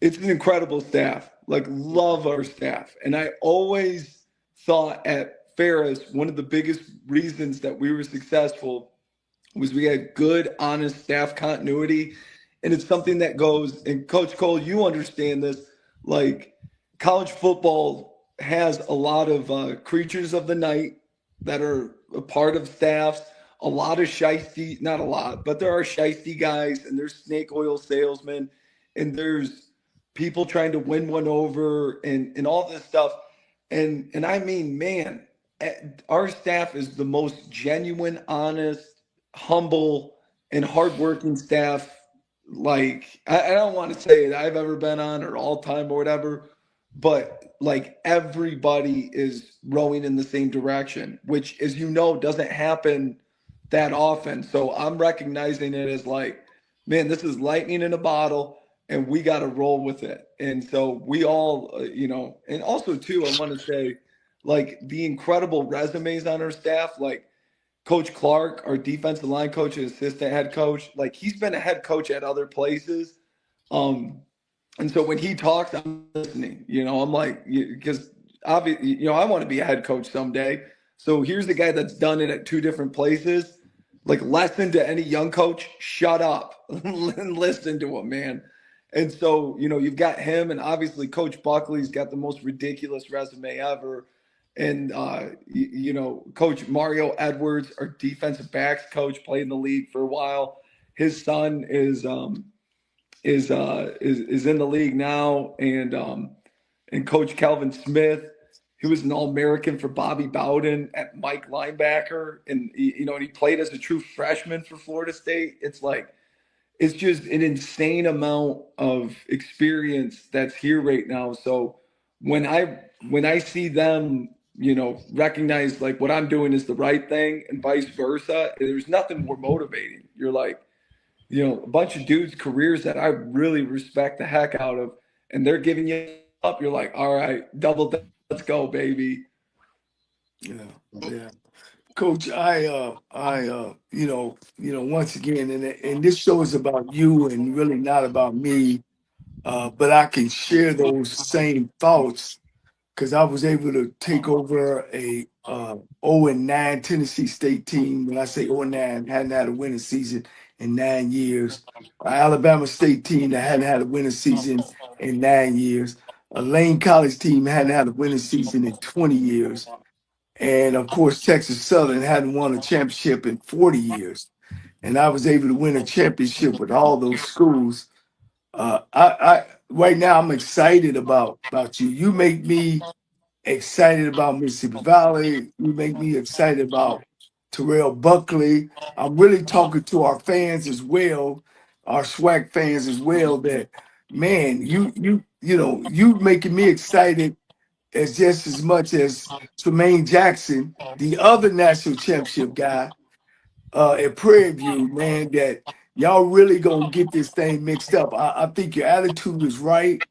It's an incredible staff. Like, love our staff. And I always thought at Ferris, one of the biggest reasons that we were successful was we had good, honest staff continuity. And it's something that goes, and Coach Cole, you understand this, like college football has a lot of creatures of the night that are a part of staffs, a lot of shiesty, not a lot, but there are shiesty guys and there's snake oil salesmen and there's people trying to win one over and all this stuff. And I mean, man, our staff is the most genuine, honest, humble, and hardworking staff. Like I don't want to say that I've ever been on or all time or whatever, but like everybody is rowing in the same direction, which, as you know, doesn't happen that often. So I'm recognizing it as like, man, this is lightning in a bottle and we got to roll with it. And so we all, and also too, I want to say like the incredible resumes on our staff, like Coach Clark, our defensive line coach and assistant head coach, like he's been a head coach at other places. Um, and so when he talks, I'm listening, I'm like, because obviously, I want to be a head coach someday. So here's the guy that's done it at two different places. Like, lesson to any young coach, shut up and listen to him, man. And so, you've got him, and obviously Coach Buckley's got the most ridiculous resume ever. And, Coach Mario Edwards, our defensive backs coach, played in the league for a while. His son is in the league now, and Coach Calvin Smith, he was an All-American for Bobby Bowden at Mike linebacker, and he played as a true freshman for Florida State. It's just an insane amount of experience that's here right now. So when I see them, recognize like what I'm doing is the right thing and vice versa, there's nothing more motivating. You're like, a bunch of dudes' careers that I really respect the heck out of, and they're giving you up. You're like, all right, let's go, baby. Yeah, yeah. Coach, once again, and this show is about you and really not about me, but I can share those same thoughts because I was able to take over a 0-9 Tennessee State team. When I say 0-9, hadn't had a winning season in 9 years. An Alabama State team that hadn't had a winning season in 9 years. A Lane College team hadn't had a winning season in 20 years. And of course, Texas Southern hadn't won a championship in 40 years. And I was able to win a championship with all those schools. I right now I'm excited about you. You make me excited about Mississippi Valley. You make me excited about Terrell Buckley. I'm really talking to our fans as well, our SWAC fans as well. That man, you making me excited as just as much as Tremaine Jackson, the other national championship guy at Prairie View, man, that y'all really gonna get this thing mixed up. I think your attitude is right.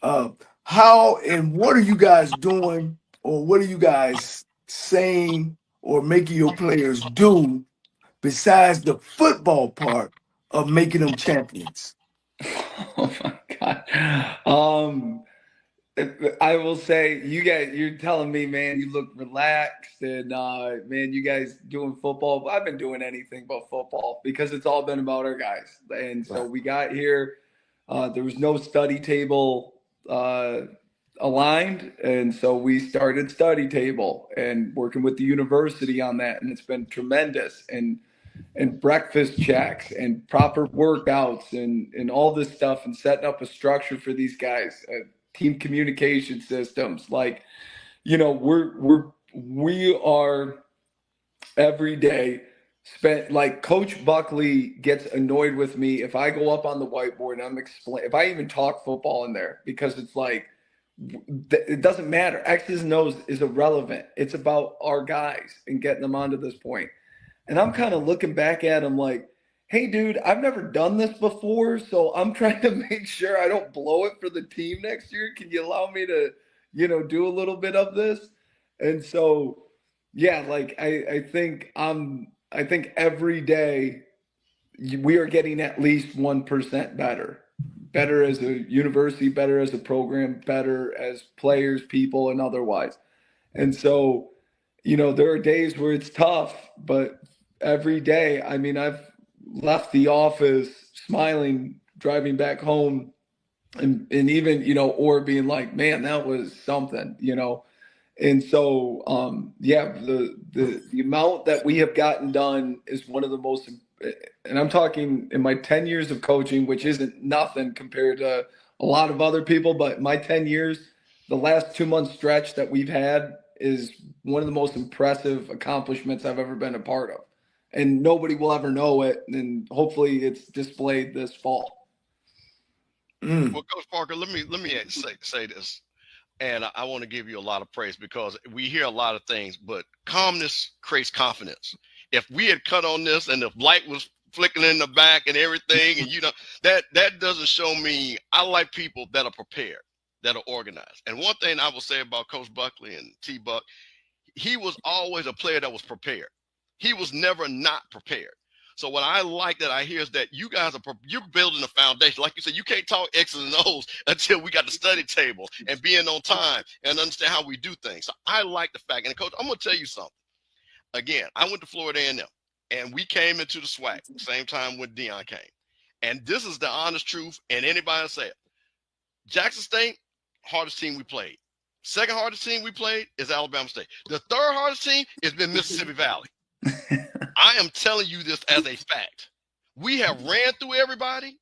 Uh, how and what are you guys doing, or what are you guys saying, or making your players do besides the football part of making them champions? Oh my God. I will say, you guys, you're telling me, man, you look relaxed and man, you guys doing football. I've been doing anything but football because it's all been about our guys. And so Right. we got here, there was no study table aligned, and so we started study table and working with the university on that, and it's been tremendous. And breakfast checks and proper workouts and all this stuff and setting up a structure for these guys, team communication systems. Like, we are every day spent, like, Coach Buckley gets annoyed with me if I go up on the whiteboard and if I even talk football in there, because it's like, it doesn't matter. X's and O's is irrelevant. It's about our guys and getting them onto this point. And I'm kind of looking back at him like, hey, dude, I've never done this before, so I'm trying to make sure I don't blow it for the team next year. Can you allow me to, do a little bit of this? And so, yeah, like I think every day we are getting at least 1% better. better as a university, better as a program, better as players, people, and otherwise. And so, there are days where it's tough, but every day, I mean, I've left the office smiling, driving back home, and even, or being like, man, that was something. And so, yeah, the amount that we have gotten done is one of the most, and I'm talking in my 10 years of coaching, which isn't nothing compared to a lot of other people, but my 10 years, the last 2 month stretch that we've had is one of the most impressive accomplishments I've ever been a part of. And nobody will ever know it. And hopefully it's displayed this fall. Well, Coach Parker, let me say this. And I want to give you a lot of praise because we hear a lot of things, but calmness creates confidence. If we had cut on this and the light was flickering in the back and everything, and that doesn't show me. I like people that are prepared, that are organized. And one thing I will say about Coach Buckley and T-Buck, he was always a player that was prepared. He was never not prepared. So what I like that I hear is that you guys you're building a foundation. Like you said, you can't talk X's and O's until we got the study table and being on time and understand how we do things. So I like the fact, and Coach, I'm going to tell you something. Again, I went to Florida A&M, and we came into the SWAC same time when Deion came. And this is the honest truth, and anybody will say it. Jackson State, hardest team we played. Second hardest team we played is Alabama State. The third hardest team has been Mississippi Valley. I am telling you this as a fact. We have ran through everybody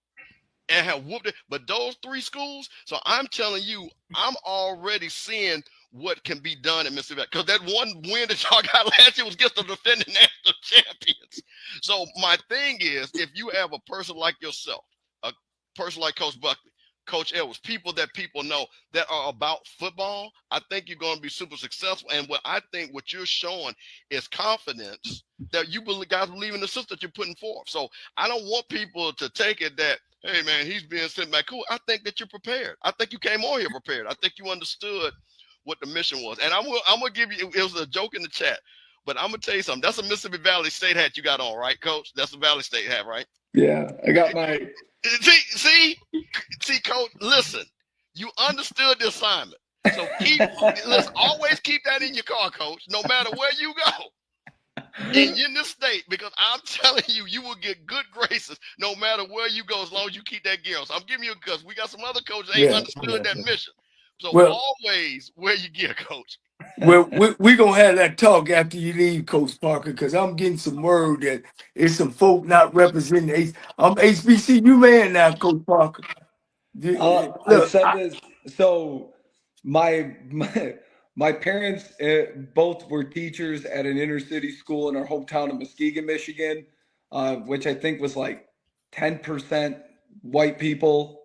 and have whooped it, but those three schools, so I'm telling you, I'm already seeing what can be done in Mississippi. Because that one win that y'all got last year was against the defending national champions. So my thing is, if you have a person like yourself, a person like Coach Buckley, Coach Edwards, people that people know that are about football, I think you're going to be super successful. And what I think what you're showing is confidence that you guys believe in the system that you're putting forth. So I don't want people to take it that, hey, man, he's being sent back. Cool. I think that you're prepared. I think you came on here prepared. I think you understood what the mission was. And I'm going to give you, it was a joke in the chat, but I'm going to tell you something. That's a Mississippi Valley State hat you got on, right, Coach? That's a Valley State hat, right? Yeah, I got my... See, Coach, listen, you understood the assignment. So always keep that in your car, Coach, no matter where you go. And in this state, because I'm telling you, you will get good graces no matter where you go as long as you keep that gear on. So I'm giving you a because we got some other coaches that ain't understood that mission. So always wear your gear, Coach. Well, we're going to have that talk after you leave, Coach Parker, because I'm getting some word that it's some folk not representing. I'm HBCU man now, Coach Parker. I said this. So my parents both were teachers at an inner city school in our hometown of Muskegon, Michigan, which I think was like 10% white people.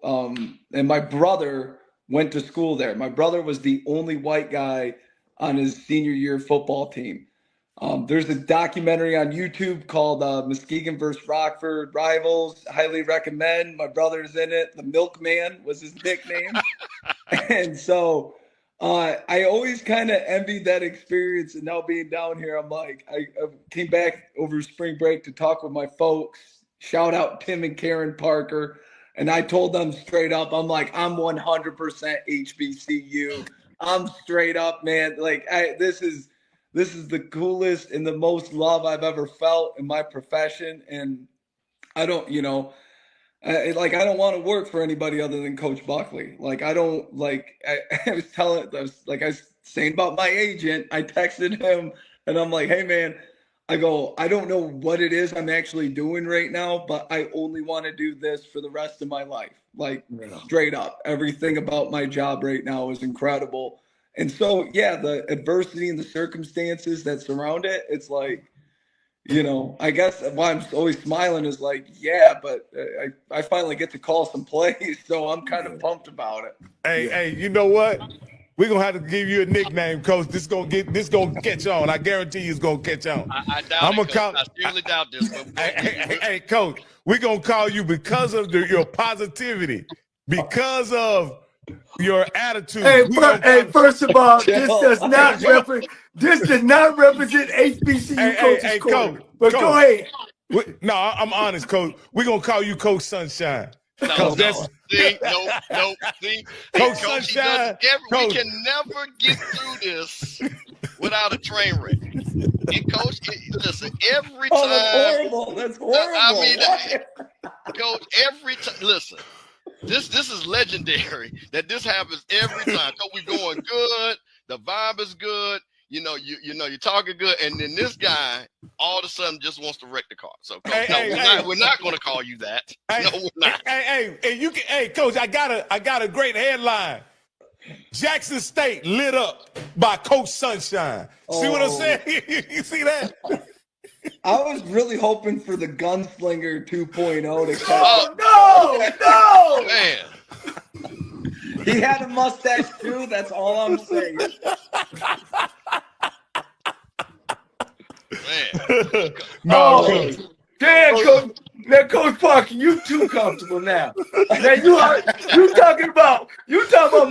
And my brother went to school there. My brother was the only white guy on his senior year football team. There's a documentary on YouTube called Muskegon versus Rockford Rivals. Highly recommend. My brother's in it. The Milkman was his nickname. And so I always kind of envied that experience. And now being down here, I'm like, I came back over spring break to talk with my folks. Shout out Tim and Karen Parker. And I told them straight up, I'm like, I'm 100% HBCU. I'm straight up, man. Like, this is the coolest and the most love I've ever felt in my profession. And I don't, I don't want to work for anybody other than Coach Buckley. Like, I don't I was saying about my agent. I texted him and I'm like, hey man, I don't know what it is I'm actually doing right now, but I only want to do this for the rest of my life. Like straight up, everything about my job right now is incredible. And so, yeah, the adversity and the circumstances that surround it, it's like, I guess why I'm always smiling is like, yeah, but I finally get to call some plays, so I'm kind of pumped about it. Hey, you know what? We're gonna have to give you a nickname, Coach. This gonna catch on. I guarantee you it's gonna catch on. I doubt it, Coach. I seriously doubt this. Hey, Coach, we're gonna call you because of your positivity, because of your attitude. First of all, this does not represent HBCU coaches. Coach, but Coach, go ahead. I'm honest, Coach. We're gonna call you Coach Sunshine. No, that's see, no, see, hey, Coach Coach, he Sunshine. does we Coach. can never get through this without a train wreck. And Coach, listen, every Oh, that's time, horrible. That's horrible. I mean, Why? Coach, every time, listen, this is legendary that this happens every time. Coach, we going good, the vibe is good, you know, you're talking good, and then this guy all of a sudden just wants to wreck the car. So, Coach, we're not going to call you that. Hey, no, we're not. Hey, Coach, I got a great headline. Jackson State lit up by Coach Sunshine. See what I'm saying? You see that? I was really hoping for the Gunslinger 2.0 to Oh, catch. Man. He had a mustache too. That's all I'm saying. Man. No, Oh, damn, Coach. Now, Coach Parker, you too comfortable now. Now you talking about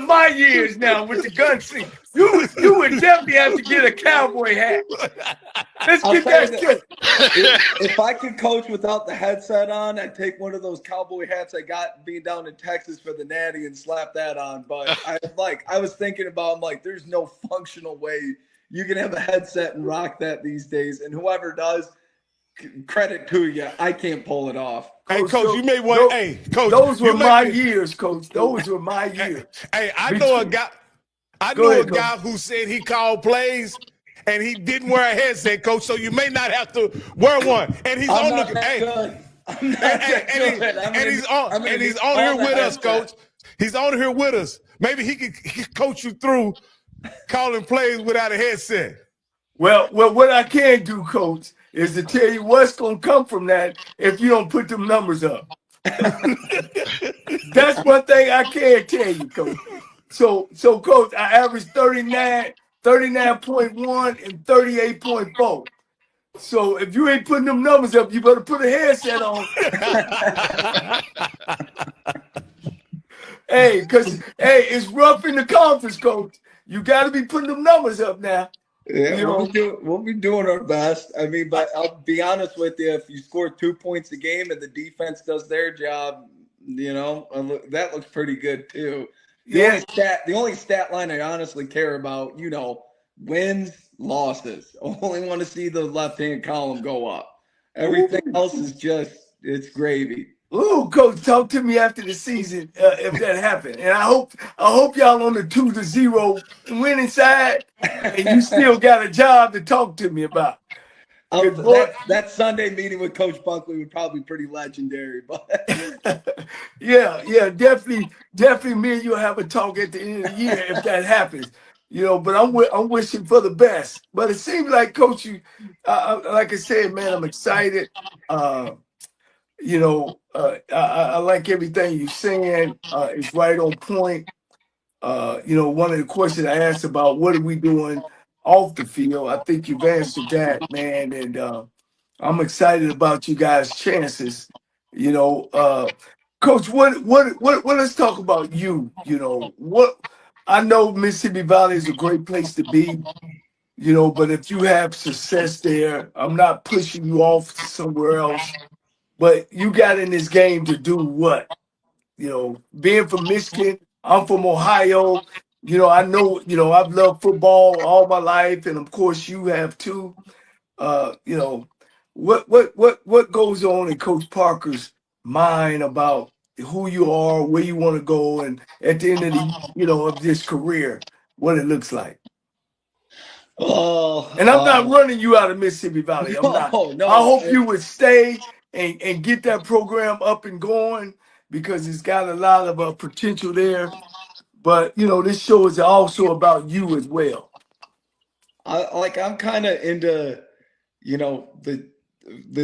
my years now with the gun seat. You would definitely have to get a cowboy hat. Let's I'll get tell that you shit. If I could coach without the headset on, I'd take one of those cowboy hats I got being down in Texas for the Natty and slap that on. But I was thinking about, I'm like, there's no functional way you can have a headset and rock that these days. And whoever does, credit to you. I can't pull it off. Hey, Coach, So, you may want. Hey, Coach, those were my years. years, Coach. Those were my years. Hey, I know a guy. I Go know ahead, a guy who said he called plays and he didn't wear a headset, Coach. So you may not have to wear one. And he's I'm on not the. that Hey, good. I'm not that good. and he's on here with us, Coach. He's on here with us. Maybe he can coach you through calling plays without a headset. Well, what I can do, Coach, is to tell you what's gonna come from that if you don't put them numbers up. That's one thing I can tell you, Coach. So Coach, I averaged 39.1, and 38.4. So if you ain't putting them numbers up, you better put a headset on. Hey, it's rough in the conference, Coach. You got to be putting them numbers up now. Yeah, we'll be doing our best. I mean, but I'll be honest with you. If you score 2 points a game and the defense does their job, that looks pretty good too. The only stat line I honestly care about, wins, losses. I only want to see the left-hand column go up. Everything else is it's gravy. Ooh, Coach, talk to me after the season if that happened. And I hope y'all on the 2-0 winning side, and you still got a job to talk to me about. That Sunday meeting with Coach Buckley would probably be pretty legendary. But yeah, definitely. Me and you'll have a talk at the end of the year if that happens. But I'm wishing for the best. But it seems like, Coach, you, like I said, man, I'm excited. I like everything you're saying. It's right on point. One of the questions I asked about what are we doing off the field, I think you've answered that, man. And I'm excited about you guys' chances. Coach, what let's talk about you. What I know Mississippi Valley is a great place to be, but if you have success there, I'm not pushing you off to somewhere else. But you got in this game to do what? Being from Michigan, I'm from Ohio. I know, I've loved football all my life, and of course you have too. What goes on in Coach Parker's mind about who you are, where you want to go, and at the end of the, of this career, what it looks like. And I'm not running you out of Mississippi Valley. I'm not. No, I hope you would stay and get that program up and going because it's got a lot of potential there. But, this show is also about you as well. I'm kind of into, the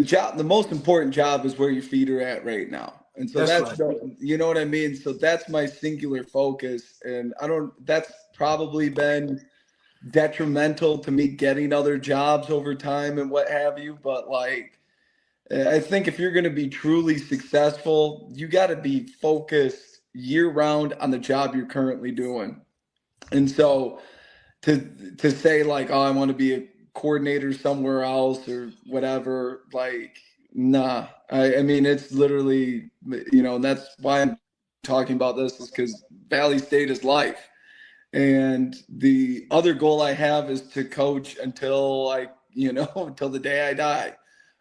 job. The most important job is where your feet are at right now. And so that's right. You know what I mean? So that's my singular focus. And that's probably been detrimental to me getting other jobs over time and what have you. But I think if you're going to be truly successful, you got to be focused year round on the job you're currently doing. And so to say I want to be a coordinator somewhere else or whatever, Nah, I mean, it's literally, and that's why I'm talking about this, is because Valley State is life. And the other goal I have is to coach until until the day I die.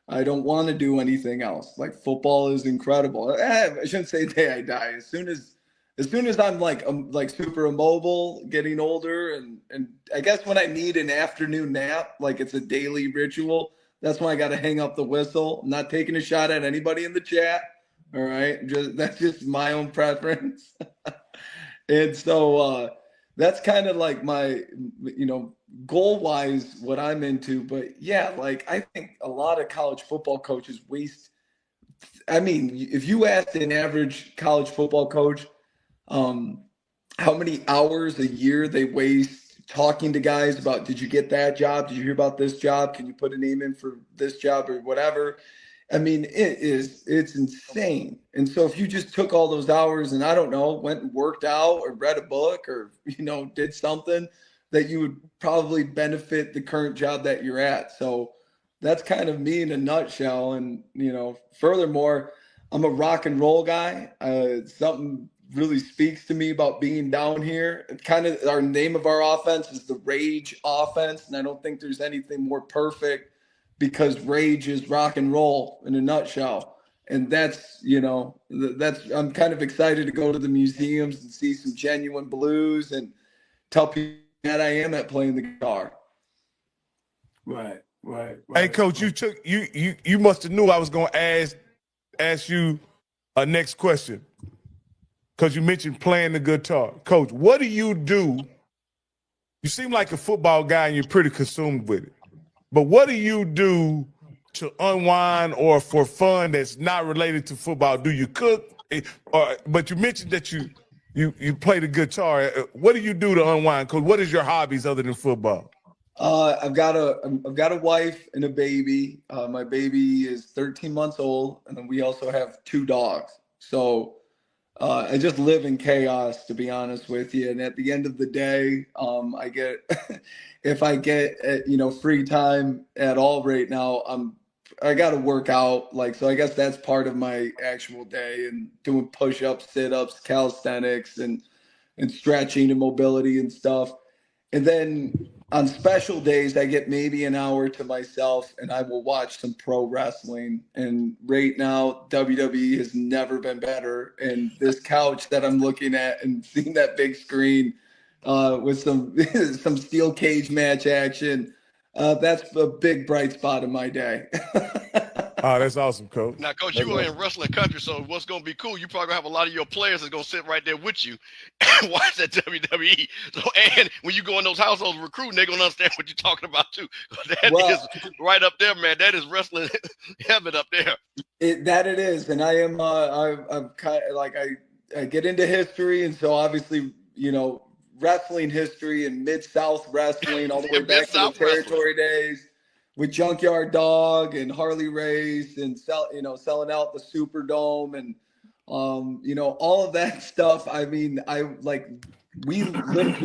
I don't want to do anything else. Like, football is incredible. I shouldn't say day I die. As soon as I'm like super immobile, getting older, and I guess when I need an afternoon nap, like it's a daily ritual, that's when I got to hang up the whistle. I'm not taking a shot at anybody in the chat. All right, that's just my own preference. And so that's kind of like my, goal wise, what I'm into. But yeah, like, I think a lot of college football coaches waste. I mean, if you asked an average college football coach how many hours a year they waste talking to guys about, did you get that job? Did you hear about this job? Can you put a name in for this job or whatever? I mean, it's insane. And so if you just took all those hours and, I don't know, went and worked out or read a book or, did something, that you would probably benefit the current job that you're at. So that's kind of me in a nutshell. And, furthermore, I'm a rock and roll guy. Something really speaks to me about being down here. It kind of, our name of our offense is the Rage offense. And I don't think there's anything more perfect, because rage is rock and roll in a nutshell. And that's, I'm kind of excited to go to the museums and see some genuine blues and tell people that I am at playing the guitar. Right. Hey, Coach, you must have knew I was going to ask you a next question, because you mentioned playing the guitar. Coach, what do? You seem like a football guy and you're pretty consumed with it. But what do you do to unwind or for fun that's not related to football? Do you cook? But you mentioned that you play the guitar. What do you do to unwind? Coach, what is your hobbies other than football? I've got a wife and a baby. My baby is 13 months old, and then we also have 2 dogs. So I just live in chaos, to be honest with you. And at the end of the day, I get, if I get, free time at all right now, I got to work out. So I guess that's part of my actual day, and doing push-ups, sit-ups, calisthenics, and stretching and mobility and stuff. And then on special days, I get maybe an hour to myself, and I will watch some pro wrestling. And right now, WWE has never been better. And this couch that I'm looking at and seeing that big screen with some steel cage match action, that's a big bright spot in my day. Oh, that's awesome, Coach. Now, Coach, you are in wrestling country, so what's going to be cool, you probably have a lot of your players that's going to sit right there with you and watch that WWE. So, and when you go in those households recruiting, they're going to understand what you're talking about, too. That is right up there, man. That is wrestling heaven up there. That it is. And I am, I'm kind of like, I get into history. And so obviously, wrestling history and Mid-South wrestling all the way back to the territory days, with Junkyard Dog and Harley Race and selling out the Superdome and all of that stuff. I mean, we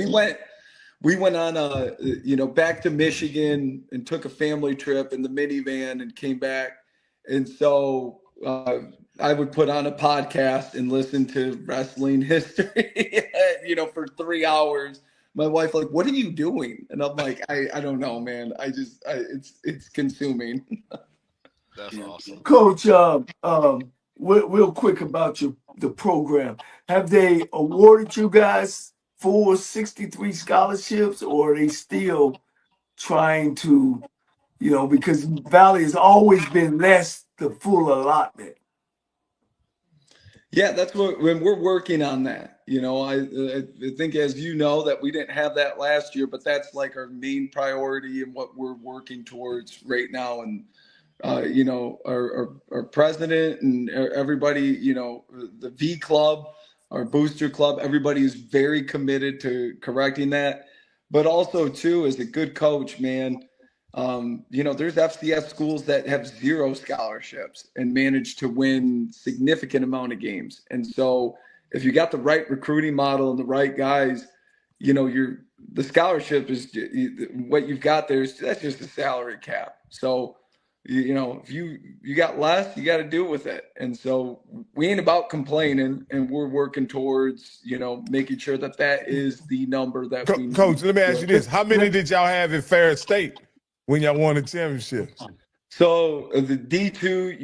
went on back to Michigan and took a family trip in the minivan and came back. And so I would put on a podcast and listen to wrestling history, for 3 hours. My wife, like, what are you doing? And I'm like, I don't know, man. It's consuming. That's awesome. Coach, real quick about the program. Have they awarded you guys full 63 scholarships, or are they still trying to, because Valley has always been less the full allotment? Yeah, that's when we're working on that. I think, as that we didn't have that last year, but that's like our main priority and what we're working towards right now. And our president and everybody, the V Club, our booster club, everybody is very committed to correcting that. But also, too, as a good coach, man, there's FCS schools that have 0 scholarships and manage to win significant amount of games. And so if you got the right recruiting model and the right guys, the scholarship is what you've got there. That's just a salary cap. So You know, if you got less, you got to do with it. And so we ain't about complaining, and we're working towards, you know, making sure that that is the number that we need. Coach, let me ask you this: how many did y'all have in Ferris State when y'all won the championship? So the D2,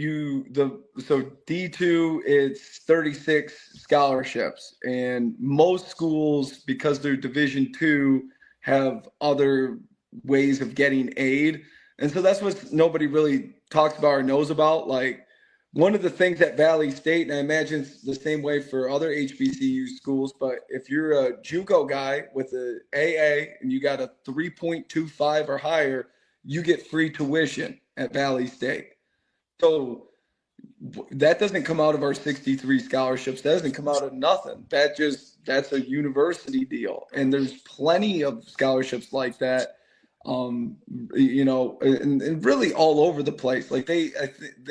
D2, it's 36 scholarships, and most schools, because they're Division II, have other ways of getting aid. And so that's what nobody really talks about or knows about. Like, one of the things at Valley State, and I imagine it's the same way for other HBCU schools, but if you're a JUCO guy with a AA and you got a 3.25 or higher, you get free tuition at Valley State. So that doesn't come out of our 63 scholarships. That doesn't come out of nothing. That's a university deal. And there's plenty of scholarships like that. You know, and really all over the place. Like they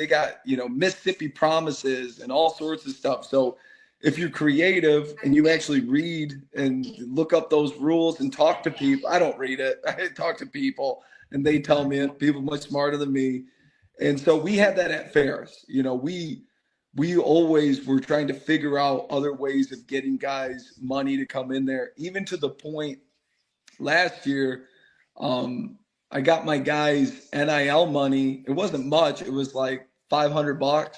got, you know, Mississippi Promises and all sorts of stuff. So if you're creative and you actually read and look up those rules and talk to people, I don't read it. I talk to people and they tell me it, people much smarter than me. And so we had that at Ferris. You know, we always were trying to figure out other ways of getting guys money to come in there, even to the point last year, I got my guys NIL money. It wasn't much. It was like $500.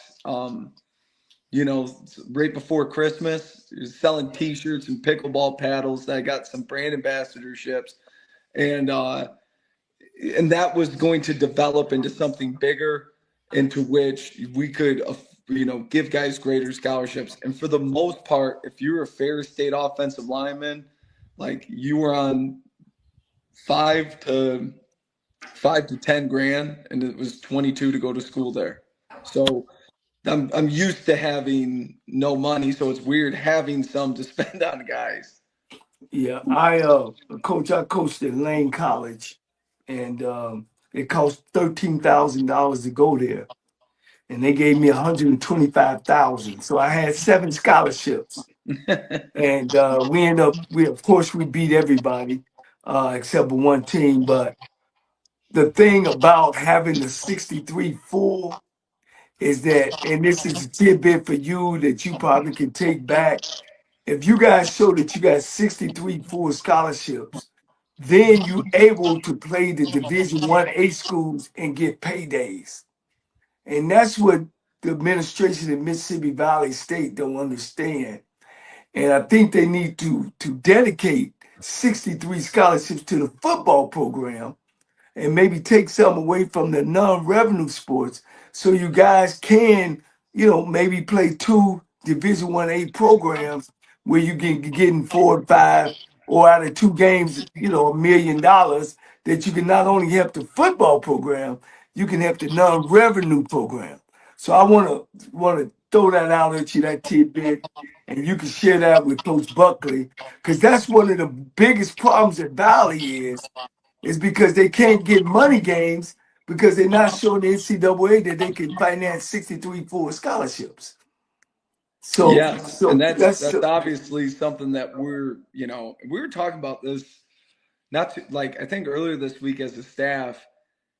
You know, right before Christmas, selling T-shirts and pickleball paddles. I got some brand ambassadorships, and that was going to develop into something bigger, into which we could, you know, give guys greater scholarships. And for the most part, if you're a Ferris State offensive lineman, like you were on 5 to 10 grand, and it was 22 to go to school there. So I'm used to having no money, so it's weird having some to spend on guys. Yeah, Coach, I coached at Lane College, and it cost $13,000 to go there, and they gave me $125,000. So I had 7 scholarships, and of course we beat everybody except for one team. But the thing about having the 63 full is that, and this is a tidbit for you that you probably can take back. If you guys show that you got 63 full scholarships, then you're able to play the Division 1A schools and get paydays. And that's what the administration at Mississippi Valley State don't understand. And I think they need to dedicate 63 scholarships to the football program and maybe take some away from the non-revenue sports, so you guys can, you know, maybe play 2 Division 1A programs where you can get in 4 or 5, or out of 2 games, you know, $1 million, that you can not only help the football program, you can help the non-revenue program. So I want to throw that out at you, that tidbit, and you can share that with Coach Buckley, because that's one of the biggest problems at Valley is because they can't get money games because they're not showing the NCAA that they can finance 63 full scholarships. So, yes, and that's obviously something that we're, you know, we were talking about this, not to, like, I think earlier this week as a staff,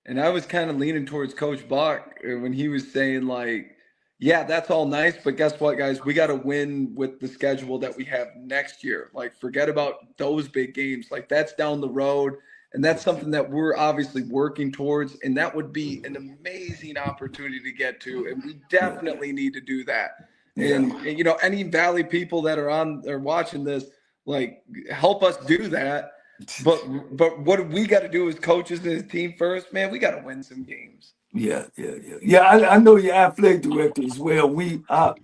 and I was kind of leaning towards Coach Buck when he was saying, like, yeah, that's all nice, but guess what, guys? We got to win with the schedule that we have next year. Like, forget about those big games. Like, that's down the road. And that's something that we're obviously working towards. And that would be an amazing opportunity to get to. And we definitely need to do that. And you know, any Valley people that are watching this, like, help us do that. But what we got to do as coaches and as team first, man, we got to win some games. Yeah. I know your athletic director as well. I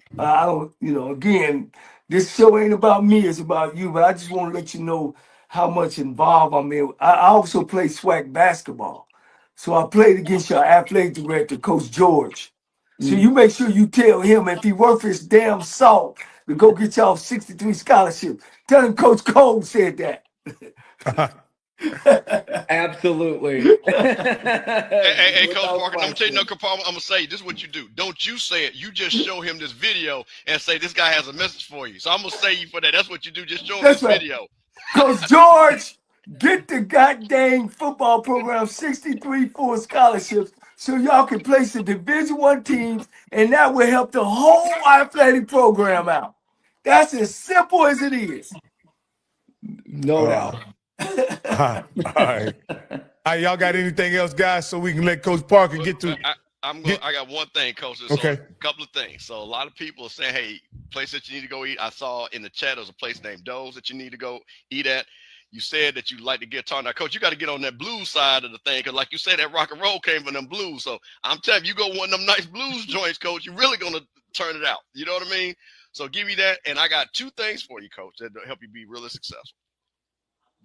don't, you know, again, this show ain't about me, it's about you. But I just want to let you know how much involved I'm in. I also play SWAC basketball. So I played against your athletic director, Coach George. So you make sure you tell him, if he worth his damn salt, to go get y'all 63 scholarships. Tell him Coach Cole said that. Absolutely. Hey, Coach Parker, I'm gonna tell you, I'm gonna say this is what you do. Don't you say it. You just show him this video and say this guy has a message for you. So I'm gonna say you for that. That's what you do. Just show him this video. Coach George, get the goddamn football program 63 full scholarships so y'all can play some Division I teams, and that will help the whole athletic program out. That's as simple as it is. No doubt. All right. Y'all got anything else, guys, so we can let Coach Parker get to? I got one thing, Coach. Okay. A couple of things. So a lot of people are saying, hey, place that you need to go eat. I saw in the chat there's a place named Doe's that you need to go eat at. You said that you like the guitar. Now, Coach, you got to get on that blues side of the thing, because like you said, that rock and roll came from them blues. So I'm telling you, go one of them nice blues joints, Coach, you're really going to turn it out. You know what I mean? So give me that. And I got two things for you, Coach, that help you be really successful.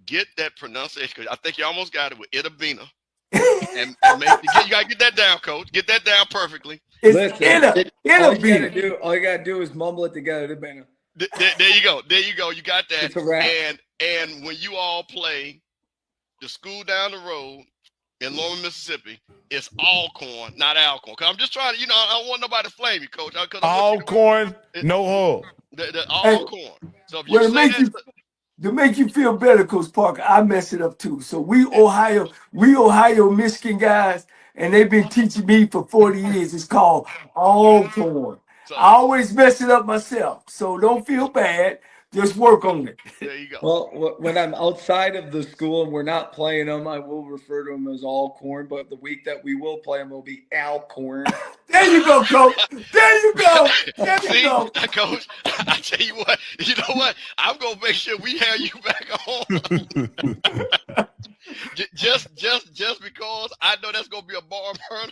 Get that pronunciation, because I think you almost got it with Itabina. and you gotta get that down, Coach. Get that down perfectly. All you gotta do is mumble it together. There you go. There you go. You got that. It's a wrap. And when you all play the school down the road in Lawrence, Mississippi, it's Alcorn, not Alcorn. Cause I'm just trying to, I don't want nobody to flame you, Coach. Alcorn, no hole. The Alcorn. So if you say that. To make you feel better, Coach Parker, I mess it up too. So we Ohio, Michigan guys, and they've been teaching me for 40 years. It's called Alcorn. I always mess it up myself. So don't feel bad. Just work on it. There you go. Well, when I'm outside of the school and we're not playing them, I will refer to them as Alcorn. But the week that we will play them will be Alcorn. There you go, Coach. There you go. There you go. Coach, I tell you what. You know what? I'm gonna make sure we have you back on. just because I know that's gonna be a bar burner.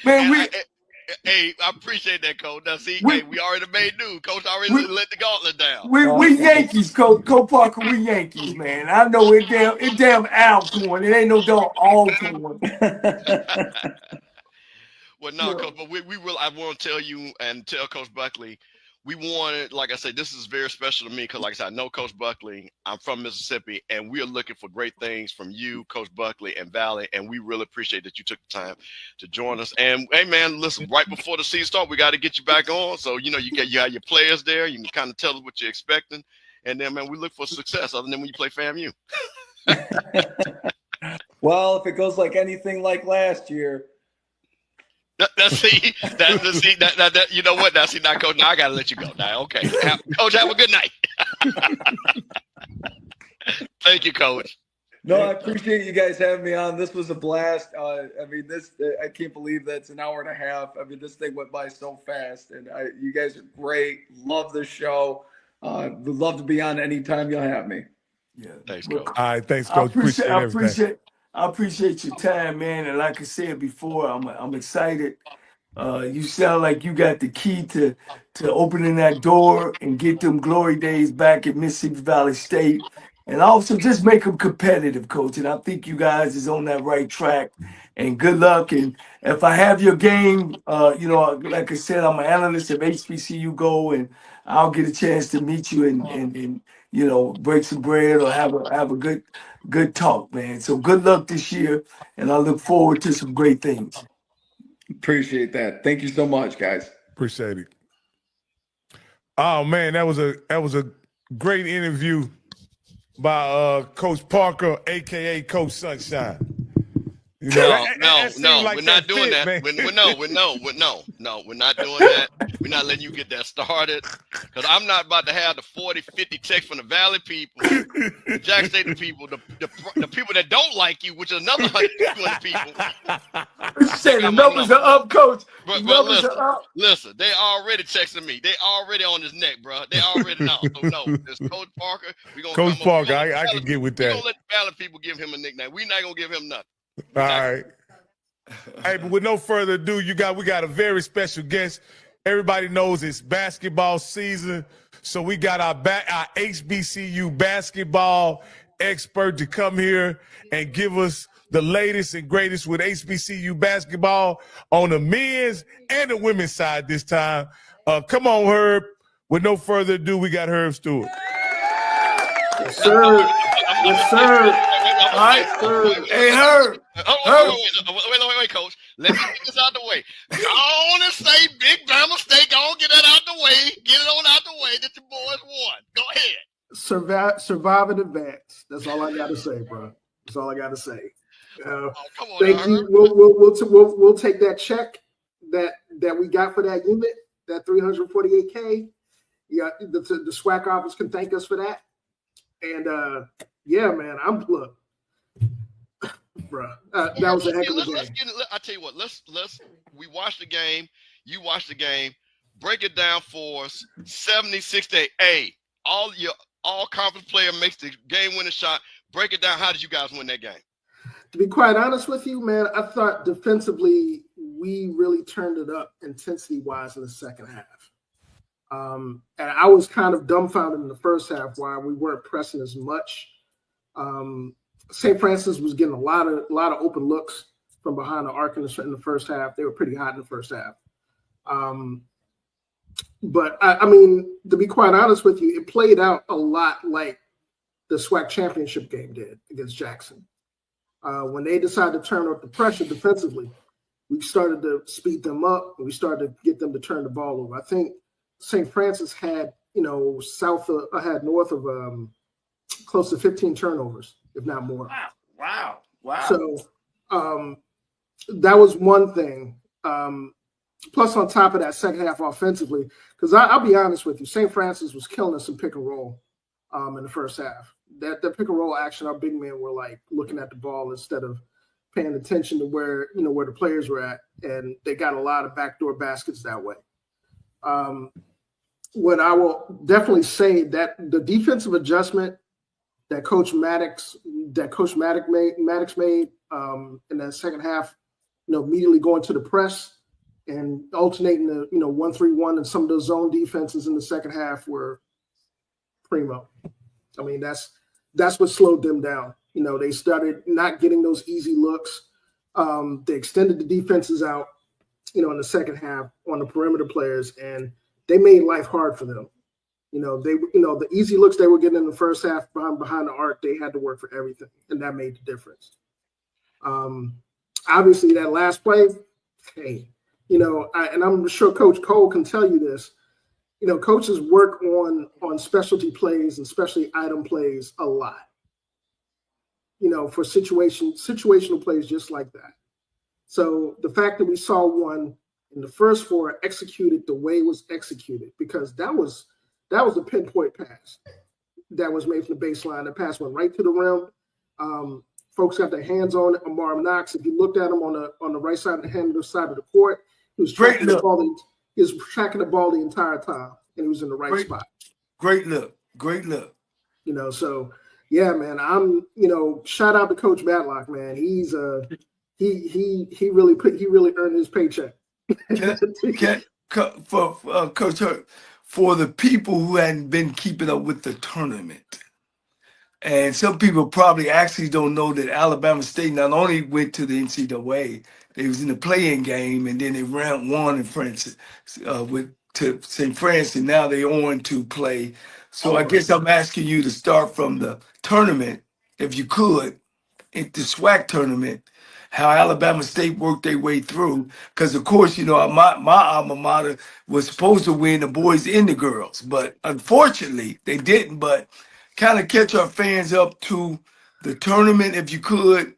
Man, Hey, I appreciate that, Coach. Now, see, we already made news. Coach already let the gauntlet down. We Yankees, Coach Parker. We Yankees, man. I know it damn Alcorn. It ain't no damn Alcorn. Well, no, Coach, but we will. I want to tell you and tell Coach Buckley, we wanted, like I said, this is very special to me because, like I said, I know Coach Buckley. I'm from Mississippi, and we are looking for great things from you, Coach Buckley, and Valley, and we really appreciate that you took the time to join us. And, hey, man, listen, right before the season starts, we got to get you back on. So, you have your players there. You can kind of tell us what you're expecting. And then, man, we look for success other than when you play FAMU. Well, if it goes like anything like last year. You know what? Now, Coach, now I got to let you go. Now, okay. Coach, have a good night. Thank you, Coach. No, I appreciate you guys having me on. This was a blast. I can't believe that's an hour and a half. I mean, this thing went by so fast, and you guys are great. Love the show. Would love to be on anytime you'll have me. Yeah. Thanks, Coach. All right, thanks, Coach. I appreciate your time, man. And like I said before, I'm excited. You sound like you got the key to opening that door and get them glory days back at Mississippi Valley State. And also just make them competitive, Coach. And I think you guys is on that right track. And good luck. And if I have your game, like I said, I'm an analyst of HBCU Go, and I'll get a chance to meet you and break some bread or have a good talk, man. So good luck this year, and I look forward to some great things. Appreciate that. Thank you so much, guys. Appreciate it. Oh man, that was a great interview by Coach Parker, aka Coach Sunshine. No, we're not doing that. We're not doing that. We're not letting you get that started. Because I'm not about to have the 40, 50 texts from the Valley people, the Jack State people, the people that don't like you, which is another 120 people. Say the numbers are up, Coach. But listen, they already texting me. They already on his neck, bro. They already know. So no, it's Coach Parker. Coach Parker, I can get with that. We're going to let the Valley people give him a nickname. We're not going to give him nothing. All right. Hey, but with no further ado, we got a very special guest. Everybody knows it's basketball season, so we got our HBCU basketball expert to come here and give us the latest and greatest with HBCU basketball on the men's and the women's side this time. Come on, Herb. With no further ado, we got Herb Stewart. Yes, sir. Yes, sir. All right. Hey, Herb. Wait, Coach. Let me get this out the way. Go on and say Big Bama State. Go on, get that out the way. Get it on out the way that your boys won. Go ahead. Survive and advance. That's all I got to say, bro. That's all I got to say. Come on, Thank you. We'll take that check that we got for that unit, that $348K. Yeah, the SWAC office can thank us for that. And yeah, man, look, bro. That was a heck of a game. I tell you what, we watch the game. You watch the game. Break it down for us. 70-68. All conference player makes the game-winning shot. Break it down. How did you guys win that game? To be quite honest with you, man, I thought defensively we really turned it up intensity-wise in the second half. And I was kind of dumbfounded in the first half why we weren't pressing as much. St. Francis was getting a lot of open looks from behind the arc in the first half. They were pretty hot in the first half. But I mean, to be quite honest with you, it played out a lot like the SWAC championship game did against Jackson. When they decided to turn up the pressure defensively, we started to speed them up and we started to get them to turn the ball over. I think St. Francis had, north of close to 15 turnovers, if not more. Wow. So that was one thing. Plus, on top of that, second half offensively, because I'll be honest with you, St. Francis was killing us in pick and roll in the first half. That pick and roll action, our big men were like looking at the ball instead of paying attention to where the players were at, and they got a lot of backdoor baskets that way. What I will definitely say that the defensive adjustment that Coach Maddox made in that second half, immediately going to the press and alternating the 1-3-1 and some of those zone defenses in the second half were primo. I mean, that's what slowed them down. They started not getting those easy looks. They extended the defenses out, in the second half on the perimeter players, and they made life hard for them. The easy looks they were getting in the first half behind the arc, they had to work for everything, and that made the difference. Obviously, that last play, hey, and I'm sure Coach Cole can tell you this. Coaches work on specialty plays and specialty item plays a lot. For situational plays just like that. So the fact that we saw one in the first four executed the way it was executed, because that was a pinpoint pass that was made from the baseline. The pass went right to the rim. Folks got their hands on it. Amar Knox, if you looked at him on the right side of the hand, the side of the court, he was tracking the ball. He was tracking the ball the entire time, and he was in the right spot. Great look. So yeah, man. I'm shout out to Coach Matlock, man. He's he really earned his paycheck. Coach Hurt, for the people who hadn't been keeping up with the tournament, and some people probably actually don't know that Alabama State not only went to the NCAA, they was in the play-in game, and then they won in France to St. Francis, and now they on to play. So I guess I'm asking you to start from the tournament, if you could, at the SWAC tournament, how Alabama State worked their way through. Because, of course, my alma mater was supposed to win, the boys and the girls. But unfortunately, they didn't. But kind of catch our fans up to the tournament, if you could,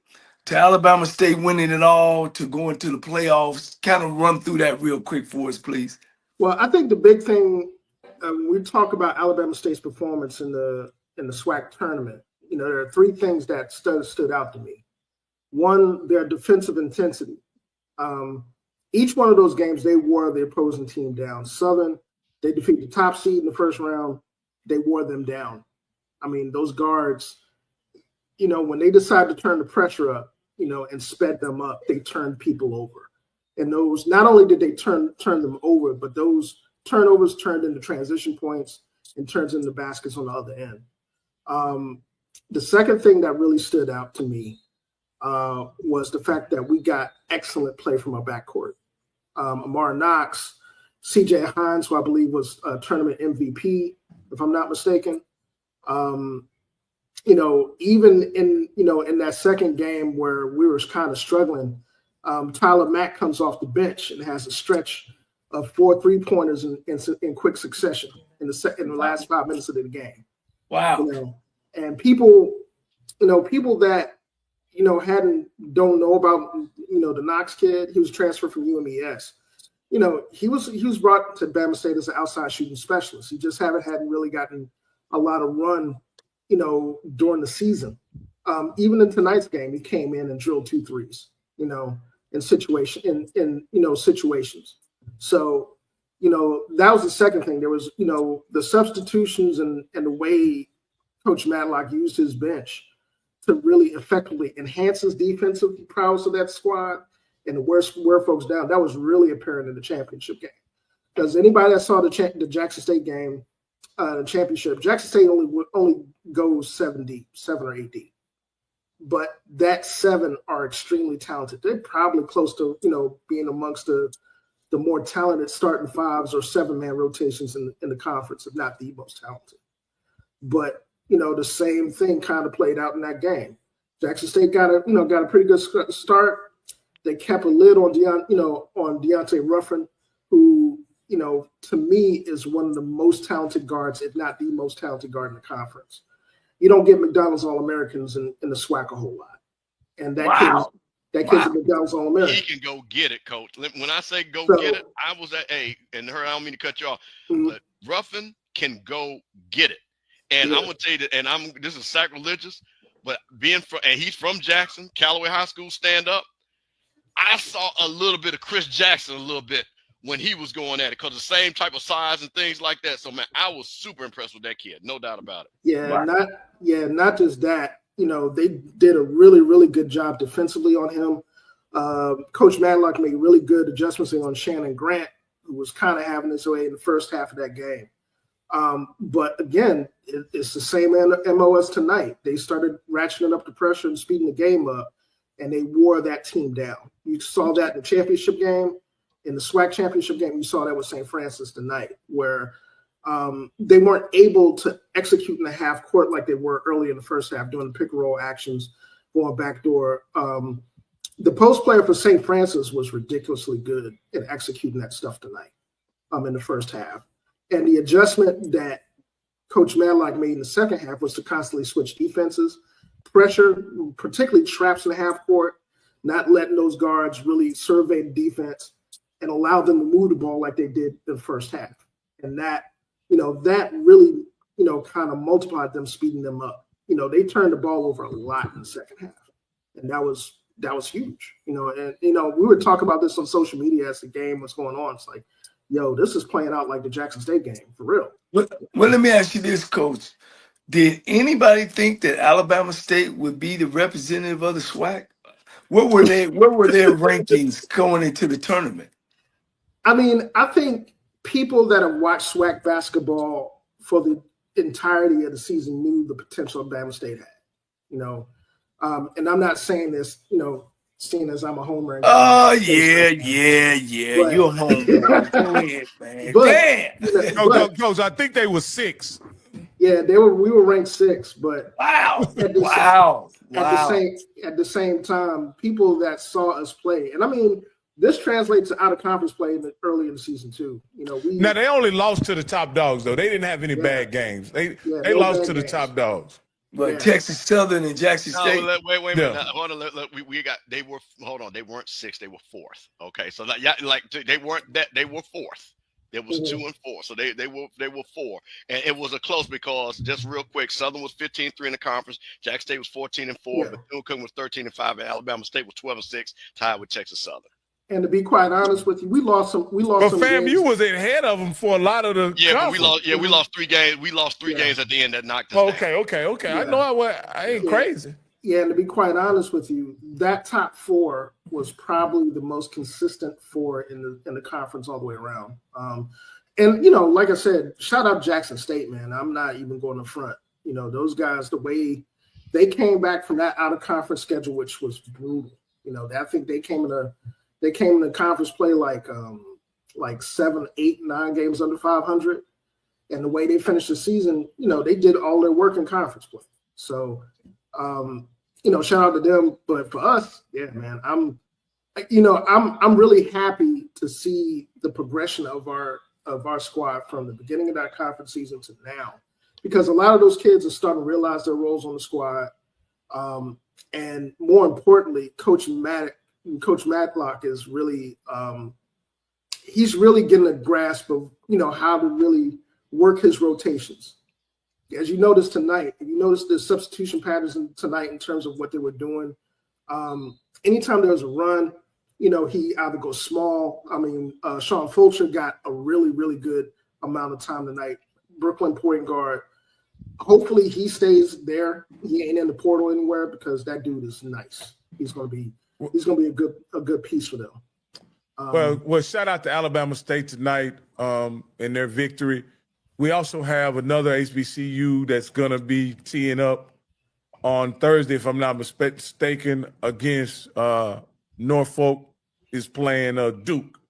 to Alabama State winning it all, to going to the playoffs. Kind of run through that real quick for us, please. Well, I think the big thing, we talk about Alabama State's performance in the SWAC tournament. There are three things that stood out to me. One, their defensive intensity. Each one of those games, they wore the opposing team down. Southern, they defeated the top seed in the first round. They wore them down. I mean, those guards, when they decided to turn the pressure up, and sped them up, they turned people over. And those, not only did they turn them over, but those turnovers turned into transition points and turns into baskets on the other end. The second thing that really stood out to me was the fact that we got excellent play from our backcourt. Amar Knox, CJ Hines, who I believe was a tournament MVP, if I'm not mistaken. Even in that second game where we were kind of struggling, Tyler Mack comes off the bench and has a stretch of 4 3-pointers in quick succession in the last 5 minutes of the game. Wow. And people that don't know about, the Knox kid. He was transferred from UMES. He was brought to Bama State as an outside shooting specialist. He just hadn't really gotten a lot of run, during the season. Even in tonight's game, he came in and drilled 2 threes, in situations. So, that was the second thing. There was, the substitutions and the way Coach Matlock used his bench to really effectively enhance his defensive prowess of that squad and to wear folks down. That was really apparent in the championship game. Because anybody that saw the Jackson State game, the championship, Jackson State only goes 7 or 8 deep. But that 7 are extremely talented. They're probably close to, being amongst the more talented starting 5s or 7-man rotations in the conference, if not the most talented. But the same thing kind of played out in that game. Jackson State got a pretty good start. They kept a lid on Deontay Ruffin, who, to me is one of the most talented guards, if not the most talented guard in the conference. You don't get McDonald's All-Americans in the SWAC a whole lot. And that kid's a McDonald's All-American. He can go get it, Coach. When I say get it, I was at I don't mean to cut you off, but Ruffin can go get it. And I'm gonna tell you that, and this is sacrilegious, but he's from Jackson, Callaway High School, stand up. I saw a little bit of Chris Jackson a little bit when he was going at it, because the same type of size and things like that. So man, I was super impressed with that kid, no doubt about it. Not just that. They did a really, really good job defensively on him. Coach Matlock made really good adjustments on Shannon Grant, who was kind of having his way in the first half of that game. But again, it's the same MOS tonight. They started ratcheting up the pressure and speeding the game up, and they wore that team down. You saw that in the championship game. In the SWAC championship game, you saw that with St. Francis tonight, where they weren't able to execute in the half court like they were early in the first half, doing the pick and roll actions, going backdoor. The post player for St. Francis was ridiculously good at executing that stuff tonight in the first half. And the adjustment that Coach Matlock made in the second half was to constantly switch defenses, pressure, particularly traps in the half court, not letting those guards really survey the defense and allow them to move the ball like they did in the first half. And that really, kind of multiplied them, speeding them up. They turned the ball over a lot in the second half. And that was huge, and, we would talk about this on social media as the game was going on. It's like, this is playing out like the Jackson State game, for real. Well, let me ask you this, Coach. Did anybody think that Alabama State would be the representative of the SWAC? Where were their rankings going into the tournament? I mean, I think people that have watched SWAC basketball for the entirety of the season knew the potential Alabama State had, and I'm not saying this, seeing as I'm a homer. Oh, yeah. But, you're a homer. Go ahead, man. But, Coach, I think they were 6. Yeah, we were ranked 6, but at the same time, people that saw us play, and I mean, this translates to out of conference play early in the season too. Now they only lost to the top dogs though. They didn't have any bad games. They lost to the top dogs. But Texas Southern and Jackson State. Wait a minute. Hold on. They weren't 6. They were 4th. Okay, so they weren't that. They were 4th. It was 2 and 4, so they were 4, and it was a close because just real quick, Southern was 15-3 in the conference, Jackson State was 14-4, Bethune-Cookman was 13-5, and Alabama State was 12-6, tied with Texas Southern. And to be quite honest with you, we lost some. But fam, you was ahead of them for a lot of the. Yeah, but we lost 3 games. We lost 3 games at the end that knocked us down. Okay. Yeah. I know I ain't crazy. Yeah, and to be quite honest with you, that top 4 was probably the most consistent 4 in the conference all the way around. And like I said, shout out Jackson State, man. I'm not even going to front. Those guys, the way they came back from that out of conference schedule, which was brutal. I think they came in the conference play like 7, 8, 9 games under 500, and the way they finished the season, they did all their work in conference play. So. Shout out to them, but for us, yeah, man, I'm really happy to see the progression of our squad from the beginning of that conference season to now, because a lot of those kids are starting to realize their roles on the squad. And more importantly, Coach Matlock is really he's really getting a grasp of how to really work his rotations. As you noticed tonight, you noticed the substitution patterns tonight in terms of what they were doing. Anytime there was a run, he either goes small. I mean, Sean Fulcher got a really, really good amount of time tonight. Brooklyn point guard. Hopefully he stays there. He ain't in the portal anywhere because that dude is nice. He's gonna be a good piece for them. Well, shout out to Alabama State tonight in their victory. We also have another HBCU that's gonna be teeing up on Thursday, if I'm not mistaken, against Norfolk is playing Duke,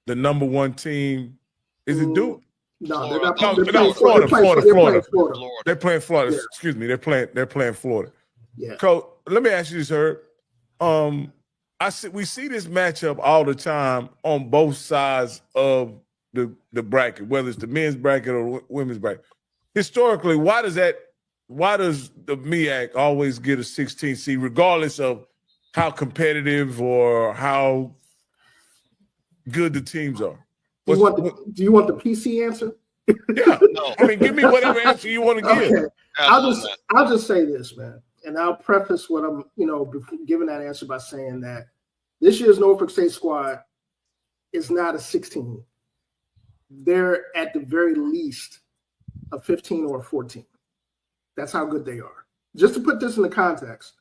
the #1 team. Is it Duke? No, Florida. Florida. They're playing Florida. Yeah. Excuse me. They're playing Florida. Yeah. Coach, let me ask you this, Herb. We see this matchup all the time on both sides of the bracket, whether it's the men's bracket or women's bracket. Historically, why does the MEAC always get a 16 seed, regardless of how competitive or how good the teams are? Do you want the PC answer? Yeah. No. I mean, give me whatever answer you want to give. Okay. I'll just say this, man, and I'll preface what I'm, giving that answer by saying that this year's Norfolk State squad is not a 16. They're at the very least a 15 or a 14. That's how good they are. Just to put this into context,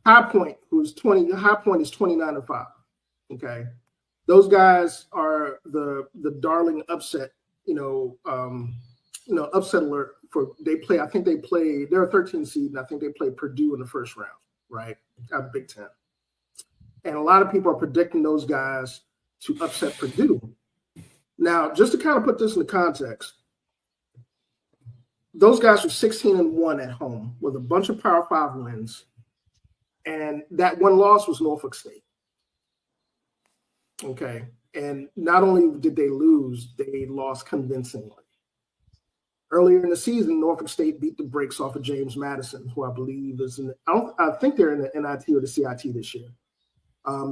High Point is 29-5. Okay. Those guys are the darling upset, upset alert for I think they're a 13 seed, and I think they play Purdue in the first round, right? Out of Big Ten. And a lot of people are predicting those guys to upset Purdue. Now, just to kind of put this into context, those guys were 16-1 at home with a bunch of Power 5 wins. And that one loss was Norfolk State. Okay. And not only did they lose, they lost convincingly. Earlier in the season, Norfolk State beat the brakes off of James Madison, who I believe is I think they're in the NIT or the CIT this year.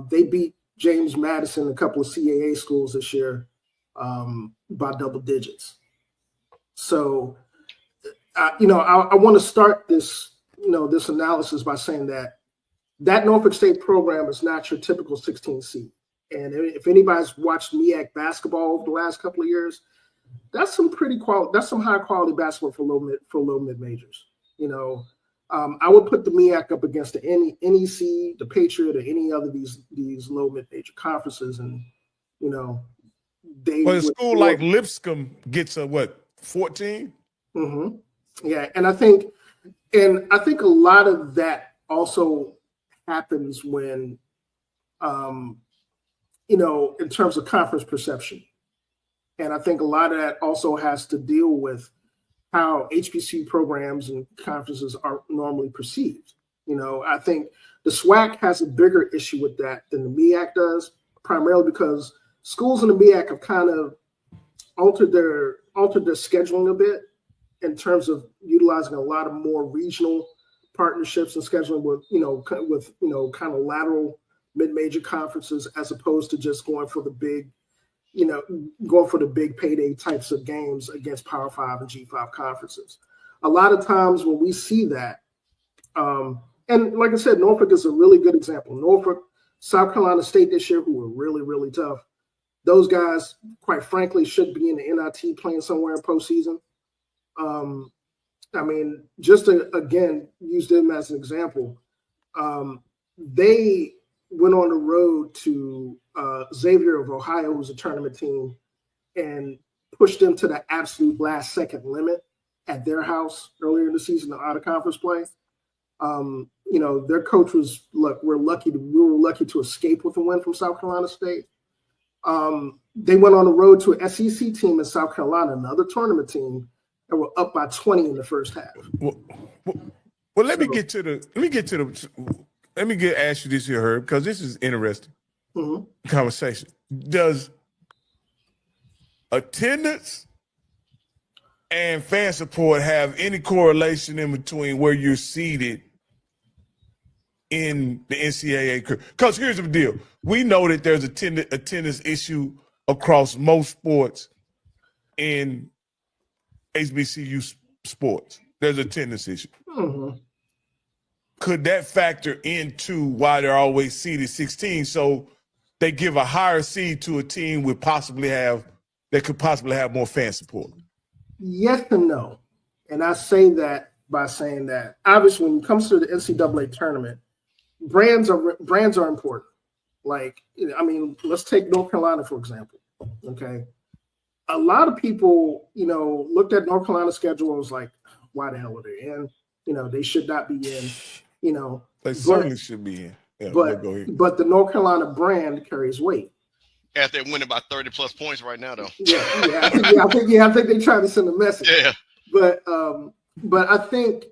They beat James Madison, a couple of CAA schools this year, by double digits. So, I want to start this analysis by saying that Norfolk State program is not your typical 16 seed. And if anybody's watched MEAC basketball over the last couple of years, that's some high quality basketball for low mid majors. I would put the MEAC up against the NEC, the Patriot, or any other these low mid major conferences, and they. Well, a school like Lipscomb gets a 14? Mm-hmm. Yeah, and I think a lot of that also happens when, in terms of conference perception. And I think a lot of that also has to deal with how HBCU programs and conferences are normally perceived. I think the SWAC has a bigger issue with that than the MEAC does, primarily because schools in the MEAC have kind of altered their scheduling a bit in terms of utilizing a lot of more regional partnerships and scheduling with kind of lateral mid-major conferences, as opposed to just going for the big payday types of games against Power 5 and G5 conferences. A lot of times when we see that, and like I said, Norfolk is a really good example. Norfolk, South Carolina State this year, who were really, really tough. Those guys, quite frankly, should be in the NIT playing somewhere in postseason. Just to, again, use them as an example, they went on the road to Xavier of Ohio, who's a tournament team, and pushed them to the absolute last second limit at their house earlier in the season, out of conference play. Their coach was, look, we were lucky to escape with a win from South Carolina State. They went on the road to an SEC team in South Carolina, another tournament team, and were up by 20 in the first half. Let me ask you this here, Herb, because this is interesting conversation. Does attendance and fan support have any correlation in between where you're seated in the NCAA career? Because here's the deal. We know that there's a attendance issue across most sports in HBCU sports. There's a attendance issue. Mm-hmm. Could that factor into why they're always seeded 16? So they give a higher seed to a team that could possibly have more fan support. Yes and no. And I say that by saying that obviously when it comes to the NCAA tournament, brands are important. Like, I mean, let's take North Carolina, for example. Okay. A lot of people, looked at North Carolina's schedule and was like, why the hell are they in? They should not be in, They certainly should be in. Yeah, but the North Carolina brand carries weight. After they're winning by 30+ points right now, though. I think they're trying to send a message. Yeah. But I think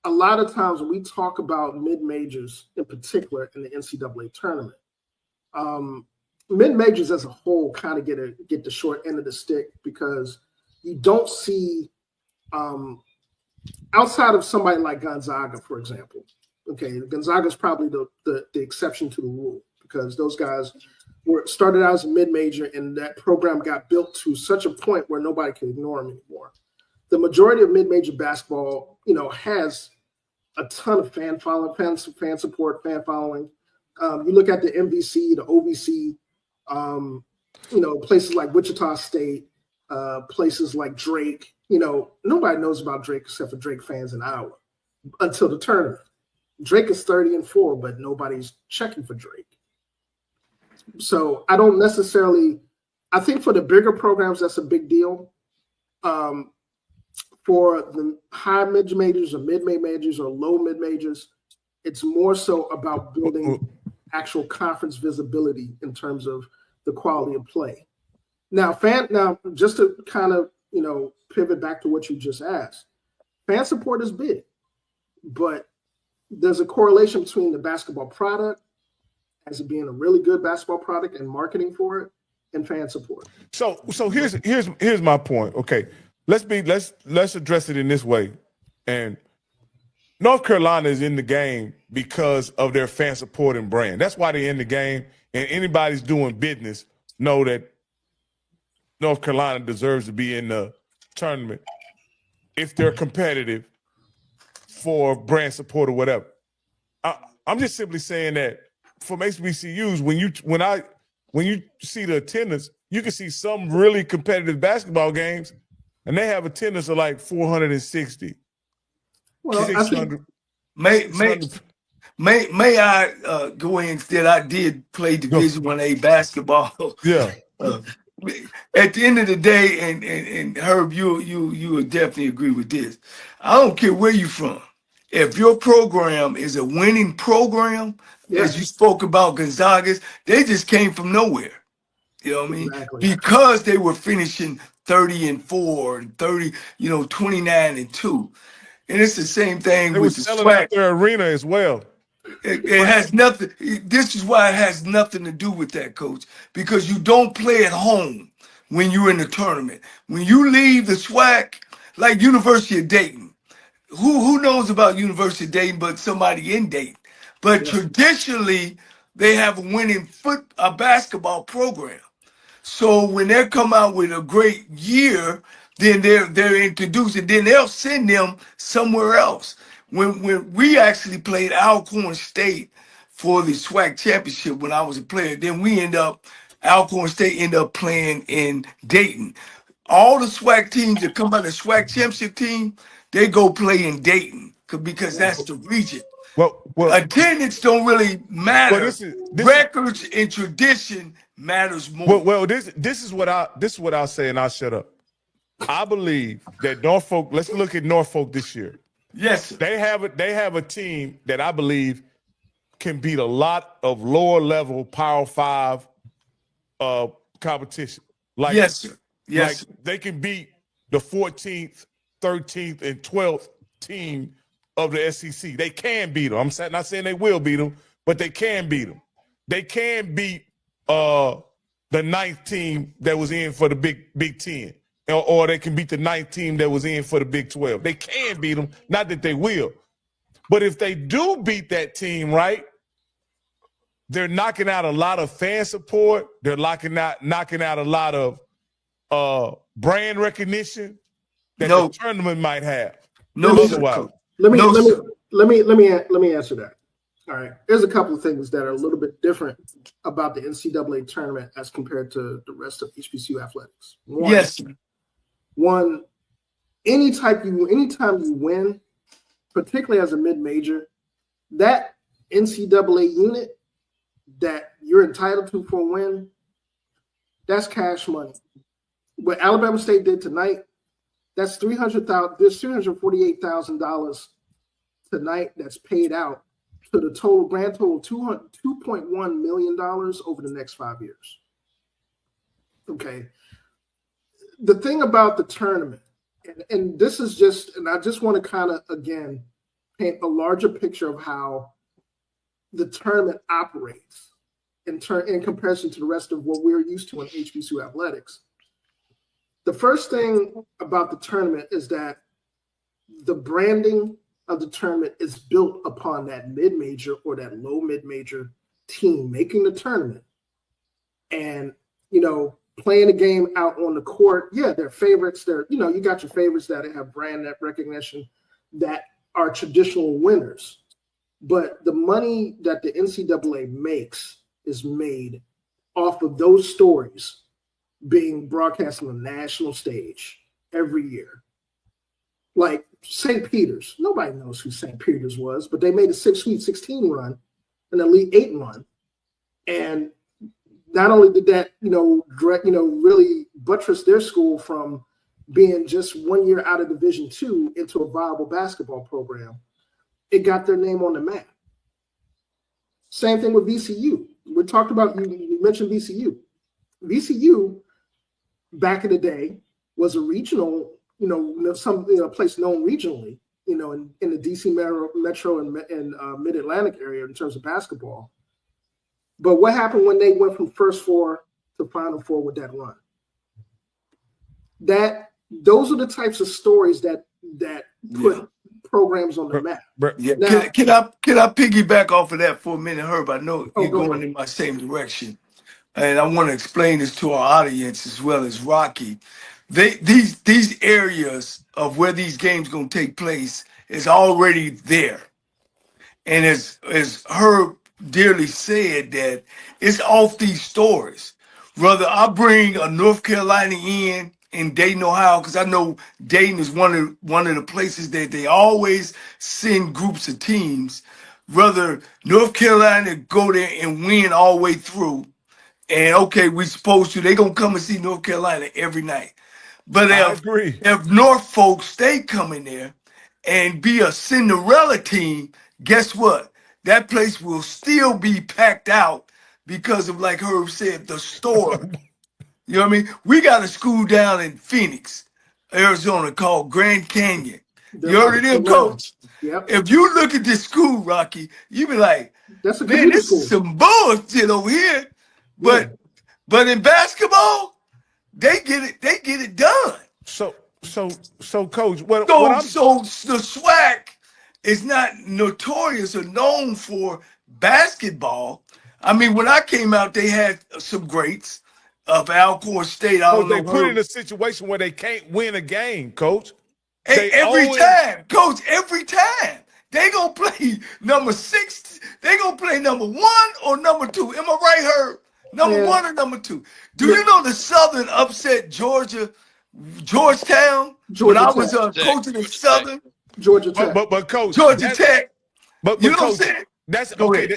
a lot of times when we talk about mid-majors in particular in the NCAA tournament, mid-majors as a whole kind of get the short end of the stick because you don't see outside of somebody like Gonzaga, for example. Okay, Gonzaga is probably the exception to the rule because those guys started out as a mid-major and that program got built to such a point where nobody can ignore them anymore. The majority of mid-major basketball, has a ton of fan following, fan support, fan following. You look at the MVC, the OVC, places like Wichita State, places like Drake. Nobody knows about Drake except for Drake fans in Iowa until the tournament. Drake is 30-4, but nobody's checking for Drake. So I don't necessarily. I think for the bigger programs, that's a big deal. For the high mid-majors or mid-majors or low mid-majors, it's more so about building actual conference visibility in terms of the quality of play. Now, just to kind of, pivot back to what you just asked, fan support is big, but there's a correlation between the basketball product as it being a really good basketball product and marketing for it and fan support. So here's my point. Okay. Let's address it in this way. And North Carolina is in the game because of their fan support and brand. That's why they're in the game. And anybody's doing business know that North Carolina deserves to be in the tournament if they're competitive for brand support or whatever. I'm just simply saying that from HBCUs, when you see the attendance, you can see some really competitive basketball games, and they have attendance of like 460. Well, 600. May I go in instead? I did play Division 1A basketball. Yeah. At the end of the day, and Herb, you would definitely agree with this. I don't care where you're from. If your program is a winning program, as you spoke about Gonzaga's, they just came from nowhere. You know what I mean? Exactly. Because they were finishing 30-4 and 29-2. And it's the same thing They with were the selling SWAC. out their arena as well. It has nothing. This is why it has nothing to do with that, Coach, because you don't play at home when you're in the tournament. When you leave the SWAC, like University of Dayton, who knows about University of Dayton but somebody in Dayton? But traditionally, they have a winning basketball program. So when they come out with a great year, then they're introduced, and then they'll send them somewhere else. When we actually played Alcorn State for the SWAC championship when I was a player, then Alcorn State ended up playing in Dayton. All the SWAC teams that come out of the SWAC championship team, they go play in Dayton because that's the region. Well, attendance don't really matter. This records and tradition matters more. Well, this is what I'll say, and I'll shut up. I believe that Norfolk. Let's look at Norfolk this year. Yes, sir. They have a team that I believe can beat a lot of lower level Power 5 competition. Like, yes, sir. Yes, like they can beat the 14th, 13th, and 12th team of the SEC. They can beat them. I'm not saying they will beat them, but they can beat them. They can beat the 9th team that was in for the Big 10. Or they can beat the 9th team that was in for the Big 12. They can beat them, not that they will. But if they do beat that team, right, they're knocking out a lot of fan support. They're knocking out a lot of brand recognition that the tournament might have. Let me answer that. All right. There's a couple of things that are a little bit different about the NCAA tournament as compared to the rest of HBCU athletics. One, anytime you win, particularly as a mid-major, that NCAA unit that you're entitled to for a win, that's cash money. What Alabama State did tonight, that's $300,000. There's $348,000 tonight that's paid out to the grand total $2.1 million over the next 5 years. Okay. The thing about the tournament, and this is just, and I just want to kind of again paint a larger picture of how the tournament operates in comparison to the rest of what we're used to in HBCU athletics. The first thing about the tournament is that the branding of the tournament is built upon that mid-major or that low mid-major team making the tournament. And, playing the game out on the court, yeah, they're favorites. You got your favorites that have brand recognition that are traditional winners. But the money that the NCAA makes is made off of those stories being broadcast on the national stage every year. Like St. Peter's, nobody knows who St. Peter's was, but they made a Sweet 16 run, an Elite 8 run, and not only did that, really buttress their school from being just 1 year out of Division II into a viable basketball program, it got their name on the map. Same thing with VCU. We talked about, you mentioned VCU. VCU, back in the day, was a regional, place known regionally, in the DC Metro and Mid-Atlantic area in terms of basketball. But what happened when they went from first four to Final Four with that run? Those are the types of stories that put programs on the map. Yeah. Now, can I piggyback off of that for a minute, Herb? I know you're going in my same direction, and I want to explain this to our audience as well as Rocky. These areas of where these games going to take place is already there, and as Herb dearly said, that it's off these stories. Whether I bring a North Carolina in Dayton, Ohio, because I know Dayton is one of the places that they always send groups of teams. Whether North Carolina go there and win all the way through, and okay, we supposed to, they gonna come and see North Carolina every night. But if Norfolk State come in there and be a Cinderella team, guess what? That place will still be packed out because of, like Herb said, the store. You know what I mean? We got a school down in Phoenix, Arizona called Grand Canyon. You heard of them, Coach? Yep. If you look at this school, Rocky, you be like, man, this is some bullshit over here. But in basketball, they get it done. So Coach, so the SWAC is not notorious or known for basketball. I mean, when I came out, they had some greats of Alcorn State. They put in a situation where they can't win a game, Coach. Every time. They gonna play number 6. They gonna play number 1 or number 2. Am I right, Herb? Number 1 or number 2? Do you know the Southern upset Georgetown? When I was coaching in Southern? Georgia Tech. But Coach, Georgia Tech. But you know Coach, what I'm saying? That's okay.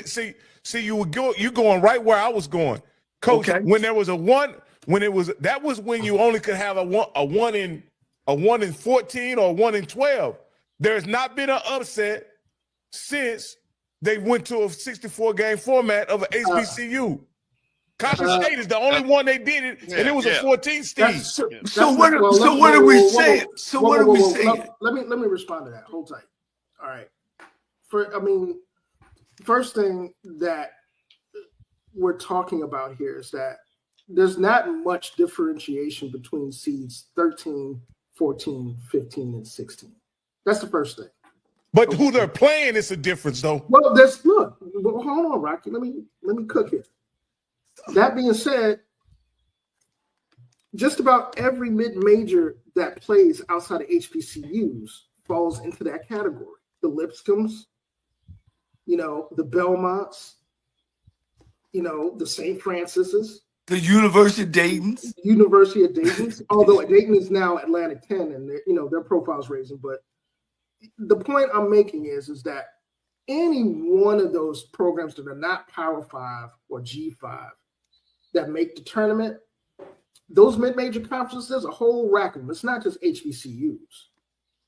See, you going right where I was going, Coach. Okay. When there was that was when you only could have a 1 in 14 or 1 in 12. There's not been an upset since they went to a 64 game format of an HBCU. Coppin State is the only one they did it, and it was a 14 seed. So what are we saying? Let me respond to that. Hold tight. All right. First thing that we're talking about here is that there's not much differentiation between seeds 13, 14, 15, and 16. That's the first thing. But who they're playing is a difference, though. Well, hold on, Rocky. Let me cook it. That being said, just about every mid-major that plays outside of HBCUs falls into that category. The Lipscombs, the Belmonts, the St. Francis's. The University of Dayton's. University of Dayton's, although Dayton is now Atlantic 10 and their profile's raising. But the point I'm making is that any one of those programs that are not Power 5 or G5 that make the tournament, those mid-major conferences, there's a whole rack of them. It's not just HBCUs.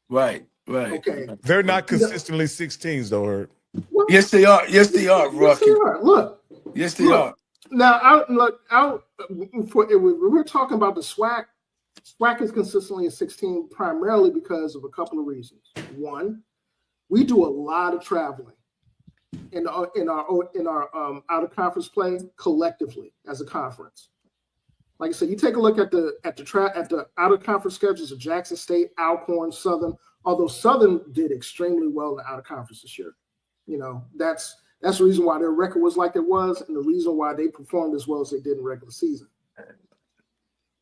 Right. Okay. They're not consistently 16s, though, Herb. Well, Yes, they are. Yes, they are, Rocky. yes, they are. Look. Yes, they are. Now, we're talking about the SWAC. SWAC is consistently a 16 primarily because of a couple of reasons. One, we do a lot of traveling in our out of conference play collectively as a conference. Like I said, you take a look at the out of conference schedules of Jackson State, Alcorn, Southern. Although Southern did extremely well in the out of conference this year, that's the reason why their record was like it was, and the reason why they performed as well as they did in regular season.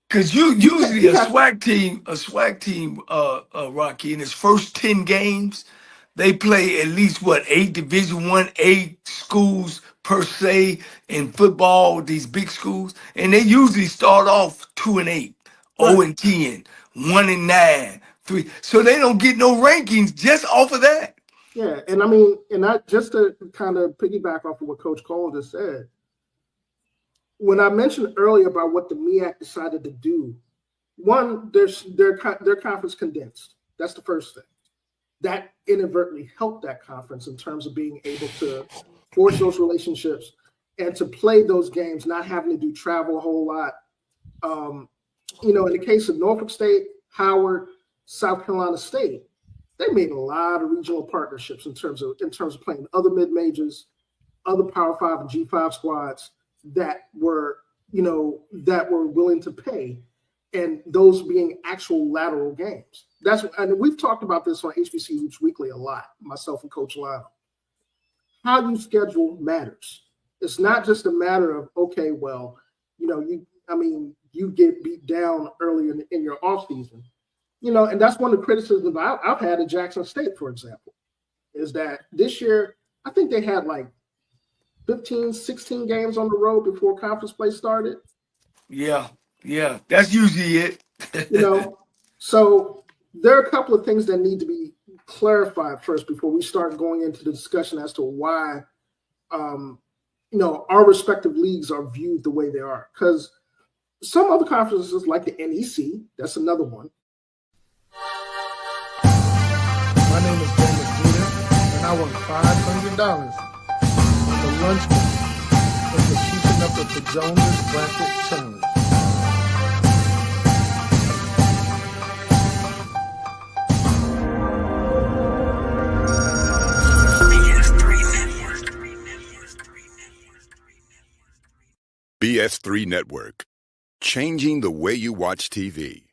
Because usually a SWAC team, Rocky, in its first 10 games, they play at least 8 Division I schools per se in football, these big schools, and they usually start off 2-8, 0-10, 1-9, 3. So they don't get no rankings just off of that. Yeah, and just to kind of piggyback off of what Coach Cole just said, when I mentioned earlier about what the MEAC decided to do, one, their conference condensed. That's the first thing. That inadvertently helped that conference in terms of being able to forge those relationships and to play those games, not having to do travel a whole lot. In the case of Norfolk State, Howard, South Carolina State, they made a lot of regional partnerships in terms of playing other mid majors, other Power 5 and G5 squads that were willing to pay, and those being actual lateral games. And we've talked about this on HBCU Hoops Weekly a lot, myself and Coach Lionel. How you schedule matters. It's not just a matter of, okay, well, you get beat down early in your off season. And that's one of the criticisms I've had at Jackson State, for example, is that this year, I think they had 15, 16 games on the road before conference play started. Yeah, that's usually it. So there are a couple of things that need to be clarified first before we start going into the discussion as to why, our respective leagues are viewed the way they are. Because some other conferences, like the NEC, that's another one. My name is JM&E, and I won $500 on the lunch money for keeping up with the Jonas Bracket Challenge. BS3 Network, changing the way you watch TV.